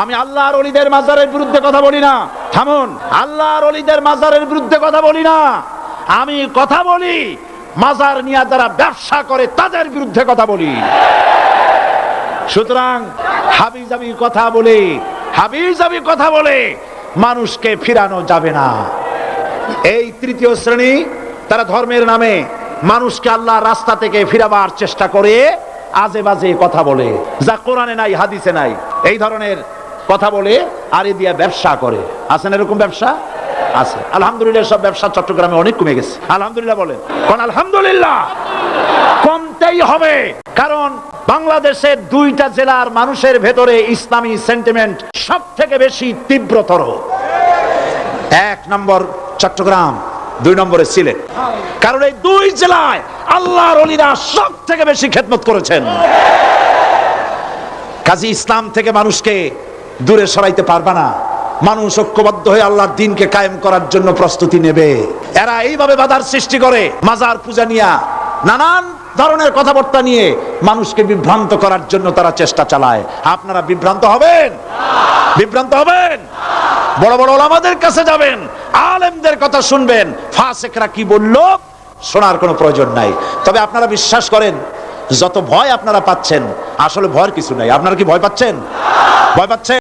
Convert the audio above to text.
আমি আল্লাহর ওলিদের মাজারের বিরুদ্ধে কথা বলি না। থামুন, আল্লাহর ওলিদের মাজারের বিরুদ্ধে কথা বলি না। আমি কথা বলি মাজার নিয়ে যারা ব্যবসা করে তাদের বিরুদ্ধে কথা বলি। সুতরাং হাবিজাবি কথা বলে মানুষকে ফিরানো যাবে না। এই তৃতীয় শ্রেণী, তারা ধর্মের নামে মানুষকে আল্লাহর রাস্তা থেকে ফিরাবার চেষ্টা করে আজে বাজে কথা বলে, যা কোরআনে নাই হাদিসে নাই। এই ধরনের কথা বলে আর এ দিয়া ব্যবসা করে। আছেন এরকম ব্যবসা? আছে। আলহামদুলিল্লাহ, সব ব্যবসা চট্টগ্রামে অনেক কমে গেছে। আলহামদুলিল্লাহ বলেন, কোন আলহামদুলিল্লাহ। কমতেই হবে, কারণ বাংলাদেশের দুইটা জেলার মানুষের ভেতরে ইসলামী সেন্টিমেন্ট সব থেকে বেশি তীব্রতর। 1 নম্বর চট্টগ্রাম, 2 নম্বরে সিলেট। কারণ এই দুই জেলায় আল্লাহর ওলিরা সব থেকে বেশি খেদমত করেছেন। কাজী ইসলাম থেকে মানুষকে দূরে সরাইতে পারবে না। মানুষ ঐক্যবদ্ধ হয়ে আল্লাহর দ্বীনকে কায়েম করার জন্য প্রস্তুতি নেবে। এরা এইভাবে বাধার সৃষ্টি করে, মাজার পূজা নিয়ে নানান ধরনের কথাবার্তা নিয়ে মানুষকে বিভ্রান্ত করার জন্য তারা চেষ্টা চালায়। আপনারা বিভ্রান্ত হবেন? বিভ্রান্ত হবেন? বড় বড় ওলামাদের কাছে যাবেন, আলেমদের কথা শুনবেন। ফাসেকরা কি বলল শোনার কোনো প্রয়োজন নাই। তবে আপনারা বিশ্বাস করেন, যত ভয় আপনারা পাচ্ছেন, আসলে ভয়ের কিছু নাই। আপনারা কি ভয় পাচ্ছেন? ভয় পাচ্ছেন?